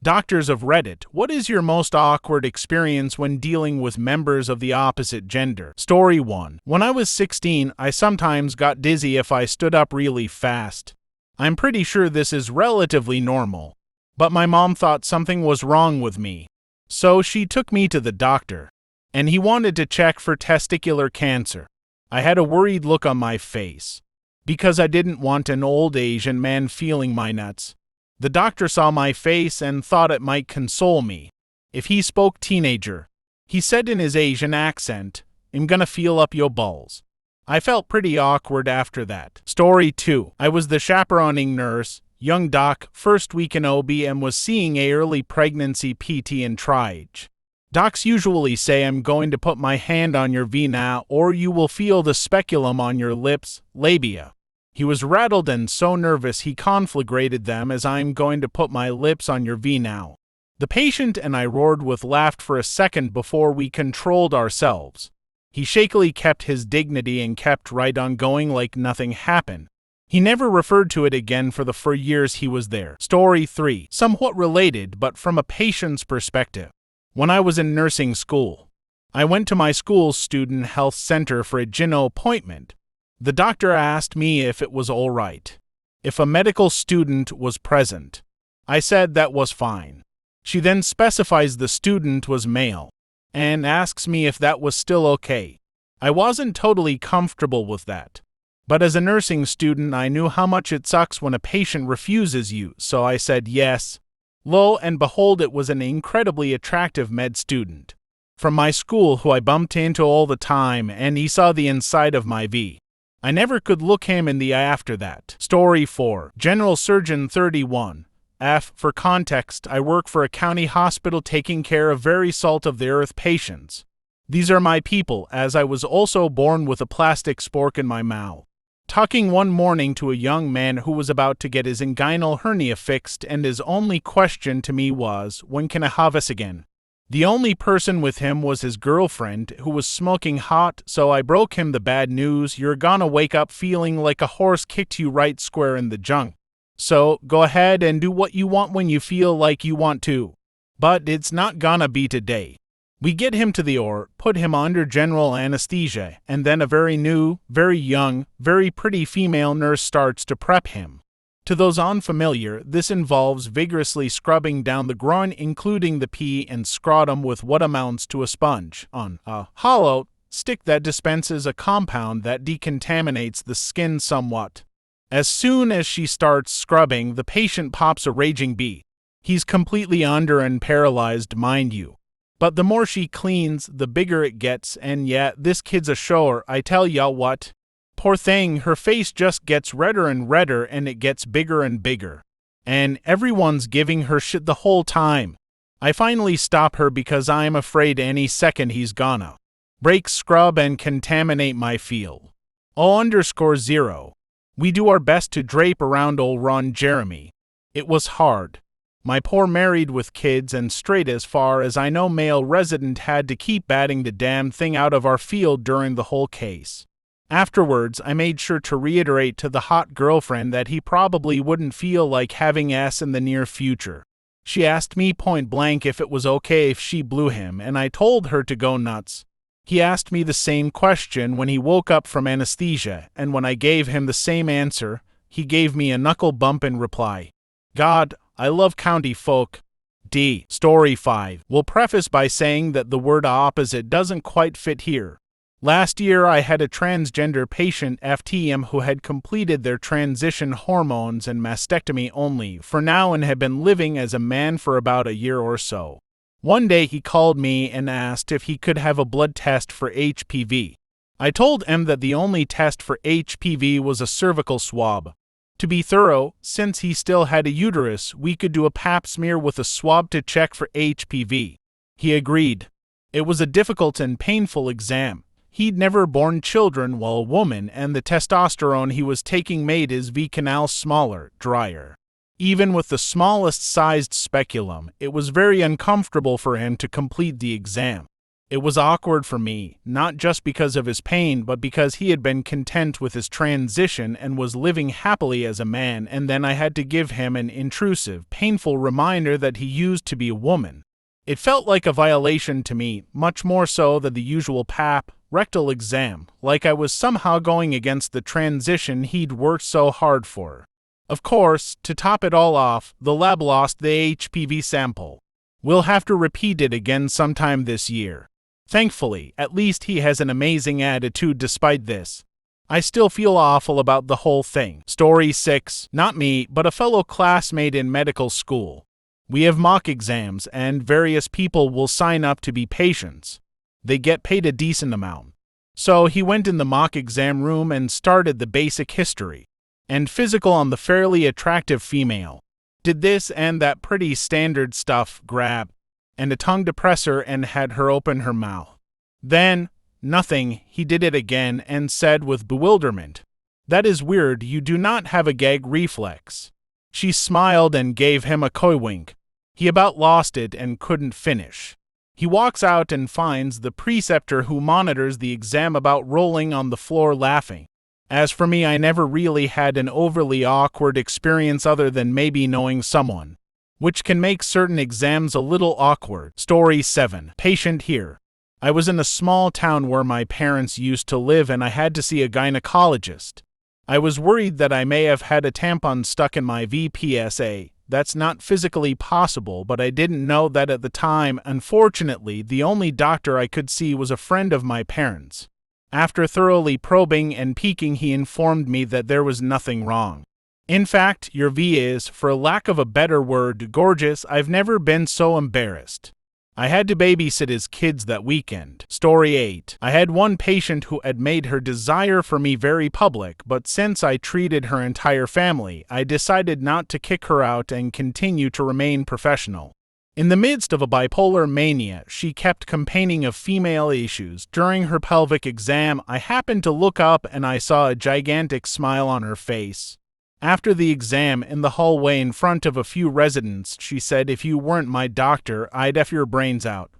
Doctors of Reddit, what is your most awkward experience when dealing with members of the opposite gender? Story 1. When I was 16, I sometimes got dizzy if I stood up really fast. I'm pretty sure this is relatively normal, but my mom thought something was wrong with me. So she took me to the doctor, and he wanted to check for testicular cancer. I had a worried look on my face, because I didn't want an old Asian man feeling my nuts. The doctor saw my face and thought it might console me if he spoke teenager. He said in his Asian accent, "I'm gonna feel up your balls." I felt pretty awkward after that. Story 2. I was the chaperoning nurse, young doc, first week in OB, and was seeing a early pregnancy PT and triage. Docs usually say, "I'm going to put my hand on your vena or you will feel the speculum on your lips, labia." He was rattled and so nervous he conflagrated them as "I'm going to put my lips on your V now." The patient and I roared with laughter for a second before we controlled ourselves. He shakily kept his dignity and kept right on going like nothing happened. He never referred to it again for the 4 years he was there. Story 3. Somewhat related, but from a patient's perspective. When I was in nursing school, I went to my school's student health center for a gyno appointment. The doctor asked me if it was all right if a medical student was present. I said that was fine. She then specifies the student was male and asks me if that was still okay. I wasn't totally comfortable with that, but as a nursing student I knew how much it sucks when a patient refuses you, so I said yes. Lo and behold, it was an incredibly attractive med student from my school who I bumped into all the time, and he saw the inside of my V. I never could look him in the eye after that. Story 4. General Surgeon 31. F. For context, I work for a county hospital taking care of very salt-of-the-earth patients. These are my people, as I was also born with a plastic spork in my mouth. Talking one morning to a young man who was about to get his inguinal hernia fixed, and his only question to me was, "When can I have this again?" The only person with him was his girlfriend, who was smoking hot, so I broke him the bad news: "You're gonna wake up feeling like a horse kicked you right square in the junk. So, go ahead and do what you want when you feel like you want to. But it's not gonna be today." We get him to the OR, put him under general anesthesia, and then a very new, very young, very pretty female nurse starts to prep him. To those unfamiliar, this involves vigorously scrubbing down the groin, including the pee and scrotum, with what amounts to a sponge on a hollow stick that dispenses a compound that decontaminates the skin somewhat. As soon as she starts scrubbing, the patient pops a raging bee. He's completely under and paralyzed, mind you. But the more she cleans, the bigger it gets, and yeah, this kid's a shower, I tell ya what. Poor thing, her face just gets redder and redder, and it gets bigger and bigger. And everyone's giving her shit the whole time. I finally stop her because I am afraid any second he's gonna break, scrub, and contaminate my field. O_0. We do our best to drape around old Ron Jeremy. It was hard. My poor married with kids and straight as far as I know male resident had to keep batting the damn thing out of our field during the whole case. Afterwards, I made sure to reiterate to the hot girlfriend that he probably wouldn't feel like having ass in the near future. She asked me point blank if it was okay if she blew him, and I told her to go nuts. He asked me the same question when he woke up from anesthesia, and when I gave him the same answer, he gave me a knuckle bump in reply. God, I love county folk. D. Story 5. We'll preface by saying that the word opposite doesn't quite fit here. Last year I had a transgender patient FTM who had completed their transition hormones and mastectomy only for now and had been living as a man for about a year or so. One day he called me and asked if he could have a blood test for HPV. I told him that the only test for HPV was a cervical swab. To be thorough, since he still had a uterus, we could do a pap smear with a swab to check for HPV. He agreed. It was a difficult and painful exam. He'd never borne children while a woman, and the testosterone he was taking made his V canal smaller, drier. Even with the smallest sized speculum, it was very uncomfortable for him to complete the exam. It was awkward for me, not just because of his pain, but because he had been content with his transition and was living happily as a man, and then I had to give him an intrusive, painful reminder that he used to be a woman. It felt like a violation to me, much more so than the usual pap, rectal exam, like I was somehow going against the transition he'd worked so hard for. Of course, to top it all off, the lab lost the HPV sample. We'll have to repeat it again sometime this year. Thankfully, at least he has an amazing attitude despite this. I still feel awful about the whole thing. Story 6, not me, but a fellow classmate in medical school. We have mock exams, and various people will sign up to be patients. They get paid a decent amount. So he went in the mock exam room and started the basic history and physical on the fairly attractive female. Did this and that pretty standard stuff, grab, and a tongue depressor, and had her open her mouth. Then, nothing, he did it again and said with bewilderment, "That is weird, you do not have a gag reflex." She smiled and gave him a coy wink. He about lost it and couldn't finish. He walks out and finds the preceptor who monitors the exam about rolling on the floor laughing. As for me, I never really had an overly awkward experience other than maybe knowing someone, which can make certain exams a little awkward. Story 7. Patient here. I was in a small town where my parents used to live and I had to see a gynecologist. I was worried that I may have had a tampon stuck in my VPSA. That's not physically possible, but I didn't know that at the time. Unfortunately, the only doctor I could see was a friend of my parents. After thoroughly probing and peeking, he informed me that there was nothing wrong. In fact, your V is, for lack of a better word, gorgeous. I've never been so embarrassed. I had to babysit his kids that weekend. Story 8. I had one patient who had made her desire for me very public, but since I treated her entire family, I decided not to kick her out and continue to remain professional. In the midst of a bipolar mania, she kept complaining of female issues. During her pelvic exam, I happened to look up and I saw a gigantic smile on her face. After the exam, in the hallway in front of a few residents, she said, "If you weren't my doctor, I'd F your brains out."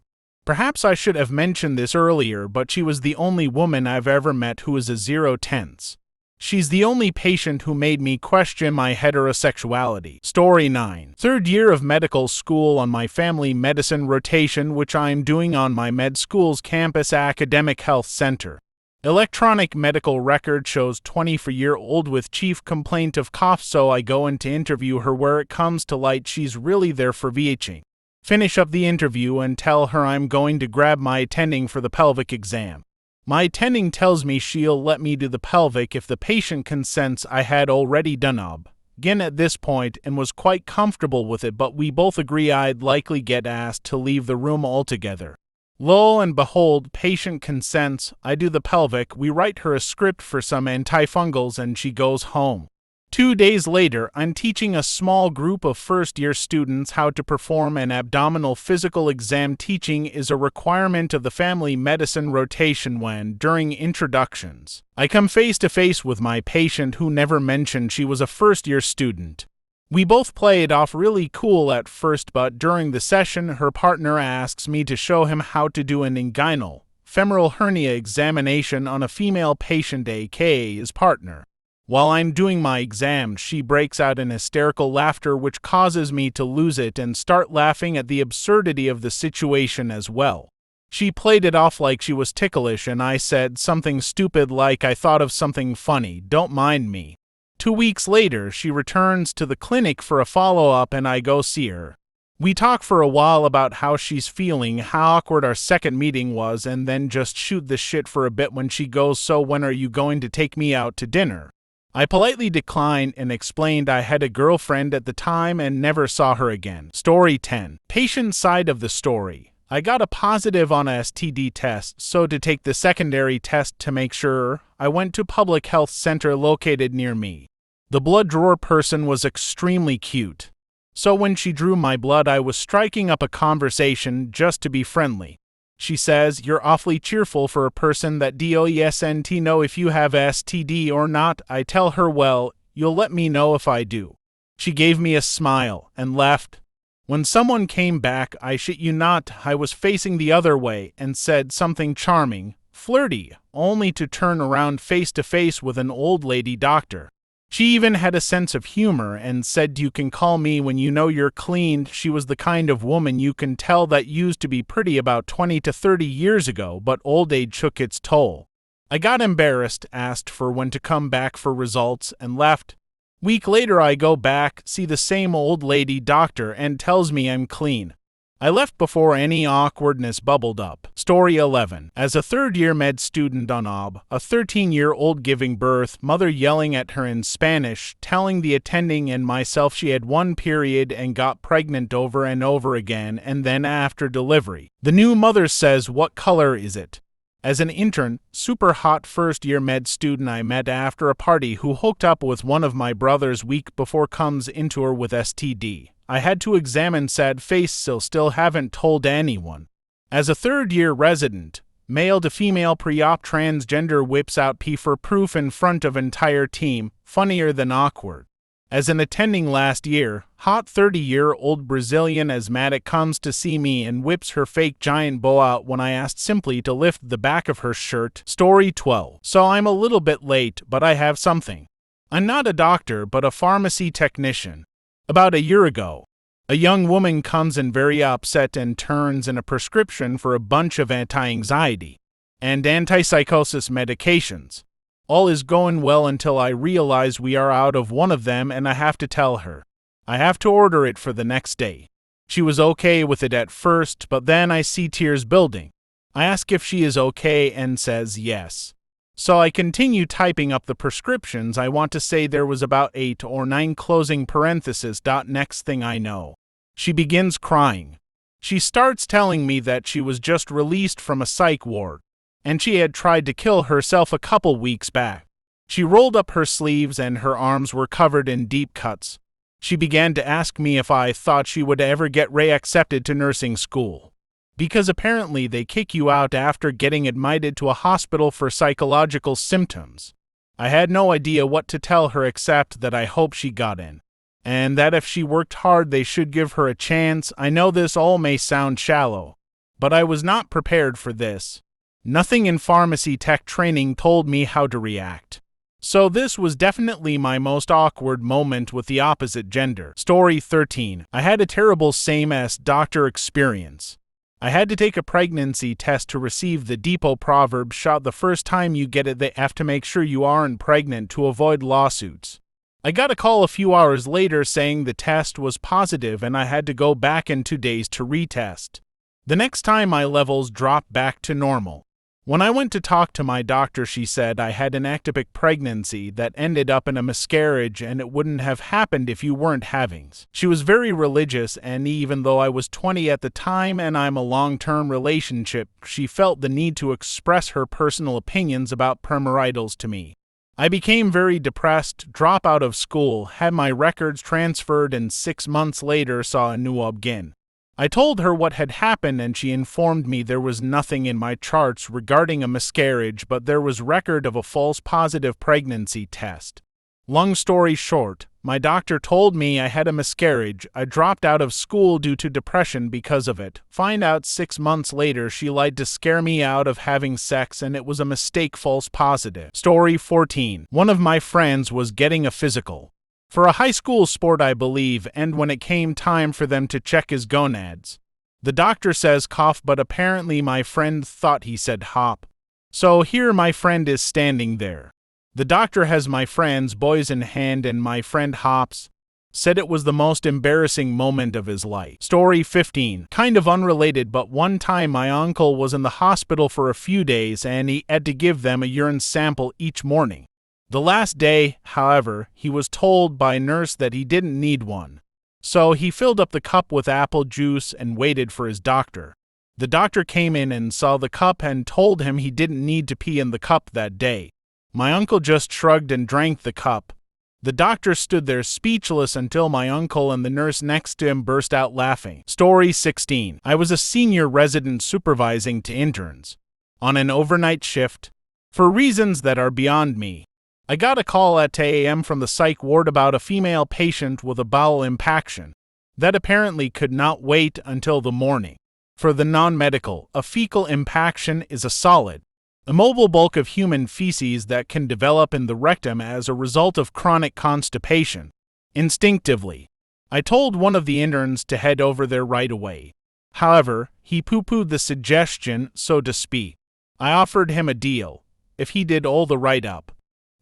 Perhaps I should have mentioned this earlier, but she was the only woman I've ever met who was a 0-tenths. She's the only patient who made me question my heterosexuality. Story 9. Third year of medical school on my family medicine rotation, which I'm doing on my med school's campus academic health center. Electronic medical record shows 24-year-old with chief complaint of cough, so I go in to interview her. Where it comes to light, she's really there for VHing. Finish up the interview and tell her I'm going to grab my attending for the pelvic exam. My attending tells me she'll let me do the pelvic if the patient consents. I had already done OB again at this point and was quite comfortable with it, but we both agree I'd likely get asked to leave the room altogether. Lo and behold, patient consents. I do the pelvic, we write her a script for some antifungals, and she goes home. 2 days later, I'm teaching a small group of first-year students how to perform an abdominal physical exam. Teaching is a requirement of the family medicine rotation when, during introductions, I come face-to-face with my patient who never mentioned she was a first-year student. We both play it off really cool at first, but during the session, her partner asks me to show him how to do an inguinal femoral hernia examination on a female patient, aka his partner. While I'm doing my exam, she breaks out in hysterical laughter, which causes me to lose it and start laughing at the absurdity of the situation as well. She played it off like she was ticklish, and I said something stupid like I thought of something funny, don't mind me. 2 weeks later, she returns to the clinic for a follow-up and I go see her. We talk for a while about how she's feeling, how awkward our second meeting was, and then just shoot the shit for a bit when she goes, "So when are you going to take me out to dinner?" I politely declined and explained I had a girlfriend at the time and never saw her again. Story 10. Patient side of the story. I got a positive on a STD test, so to take the secondary test to make sure, I went to public health center located near me. The blood drawer person was extremely cute. So when she drew my blood, I was striking up a conversation just to be friendly. She says, "You're awfully cheerful for a person that doesn't know if you have STD or not." I tell her, "Well, you'll let me know if I do." She gave me a smile and left. When someone came back, I shit you not, I was facing the other way and said something charming, flirty, only to turn around face to face with an old lady doctor. She even had a sense of humor and said you can call me when you know you're clean. She was the kind of woman you can tell that used to be pretty about 20 to 30 years ago, but old age took its toll. I got embarrassed, asked for when to come back for results, and left. Week later I go back, see the same old lady doctor, and tells me I'm clean. I left before any awkwardness bubbled up. Story 11. As a third-year med student on OB, a 13-year-old giving birth, mother yelling at her in Spanish, telling the attending and myself she had one period and got pregnant over and over again, and then after delivery. The new mother says, "What color is it?" As an intern, super hot first-year med student I met after a party who hooked up with one of my brothers week before comes into her with STD. I had to examine sad face still haven't told anyone. As a third-year resident, male to female pre-op transgender whips out pee for proof in front of entire team, funnier than awkward. As an attending last year, hot 30-year-old Brazilian asthmatic comes to see me and whips her fake giant bow out when I asked simply to lift the back of her shirt. Story 12. So I'm a little bit late, but I have something. I'm not a doctor, but a pharmacy technician. About a year ago, a young woman comes in very upset and turns in a prescription for a bunch of anti-anxiety and antipsychosis medications. All is going well until I realize we are out of one of them and I have to tell her. I have to order it for the next day. She was okay with it at first, but then I see tears building. I ask if she is okay and says yes. So I continue typing up the prescriptions. I want to say there was about 8 or 9 closing parentheses. Next thing I know, she begins crying. She starts telling me that she was just released from a psych ward, and she had tried to kill herself a couple weeks back. She rolled up her sleeves and her arms were covered in deep cuts. She began to ask me if I thought she would ever get reaccepted to nursing school, because apparently they kick you out after getting admitted to a hospital for psychological symptoms. I had no idea what to tell her except that I hope she got in, and that if she worked hard they should give her a chance. I know this all may sound shallow, but I was not prepared for this. Nothing in pharmacy tech training told me how to react. So this was definitely my most awkward moment with the opposite gender. Story 13. I had a terrible same-as doctor experience. I had to take a pregnancy test to receive the depot proverb shot. The first time you get it they have to make sure you aren't pregnant to avoid lawsuits. I got a call a few hours later saying the test was positive and I had to go back in 2 days to retest. The next time my levels dropped back to normal. When I went to talk to my doctor, she said I had an ectopic pregnancy that ended up in a miscarriage and it wouldn't have happened if you weren't having. She was very religious, and even though I was 20 at the time and I'm a long-term relationship, she felt the need to express her personal opinions about premaritals to me. I became very depressed, dropped out of school, had my records transferred, and 6 months later saw a new obgyn. I told her what had happened and she informed me there was nothing in my charts regarding a miscarriage, but there was record of a false positive pregnancy test. Long story short, my doctor told me I had a miscarriage. I dropped out of school due to depression because of it. Find out 6 months later she lied to scare me out of having sex and it was a mistake, false positive. Story 14. One of my friends was getting a physical for a high school sport, I believe, and when it came time for them to check his gonads, the doctor says cough, but apparently my friend thought he said hop. So here my friend is standing there. The doctor has my friend's boys in hand and my friend hops. Said it was the most embarrassing moment of his life. Story 15. Kind of unrelated, but one time my uncle was in the hospital for a few days and he had to give them a urine sample each morning. The last day, however, he was told by a nurse that he didn't need one. So he filled up the cup with apple juice and waited for his doctor. The doctor came in and saw the cup and told him he didn't need to pee in the cup that day. My uncle just shrugged and drank the cup. The doctor stood there speechless until my uncle and the nurse next to him burst out laughing. Story 16. I was a senior resident supervising to interns on an overnight shift. For reasons that are beyond me, I got a call at 10 a.m. from the psych ward about a female patient with a bowel impaction. that apparently could not wait until the morning. For the non-medical, a fecal impaction is a solid, immobile bulk of human feces that can develop in the rectum as a result of chronic constipation. Instinctively, I told one of the interns to head over there right away. However, he poo-pooed the suggestion, so to speak. I offered him a deal, if he did all the write-up,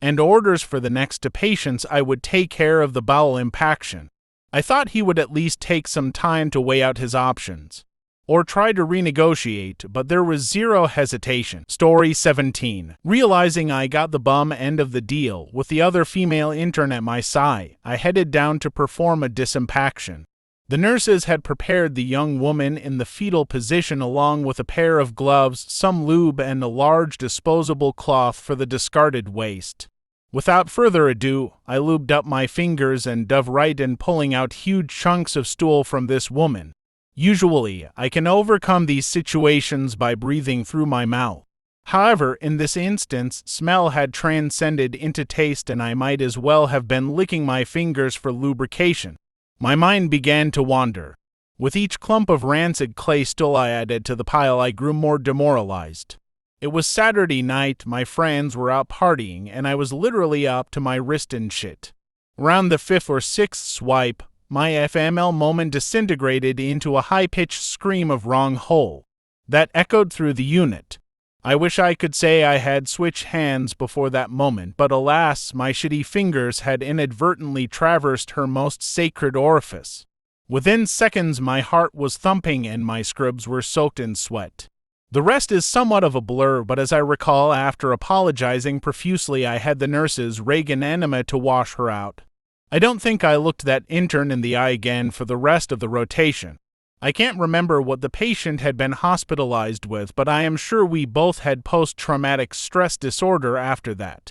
and orders for the next to patients I would take care of the bowel impaction. I thought he would at least take some time to weigh out his options, or try to renegotiate, but there was zero hesitation. Story 17. Realizing I got the bum end of the deal with the other female intern at my side, I headed down to perform a disimpaction. The nurses had prepared the young woman in the fetal position along with a pair of gloves, some lube, and a large disposable cloth for the discarded waste. Without further ado, I lubed up my fingers and dove right in, pulling out huge chunks of stool from this woman. Usually, I can overcome these situations by breathing through my mouth. However, in this instance, smell had transcended into taste and I might as well have been licking my fingers for lubrication. My mind began to wander. With each clump of rancid clay stool I added to the pile, I grew more demoralized. It was Saturday night, my friends were out partying, and I was literally up to my wrist in shit. Around the fifth or sixth swipe, my FML moment disintegrated into a high-pitched scream of wrong hole that echoed through the unit. I wish I could say I had switched hands before that moment, but alas, my shitty fingers had inadvertently traversed her most sacred orifice. Within seconds, my heart was thumping and my scrubs were soaked in sweat. The rest is somewhat of a blur, but as I recall, after apologizing profusely, I had the nurses rig an enema to wash her out. I don't think I looked that intern in the eye again for the rest of the rotation. I can't remember what the patient had been hospitalized with, but I am sure we both had post-traumatic stress disorder after that.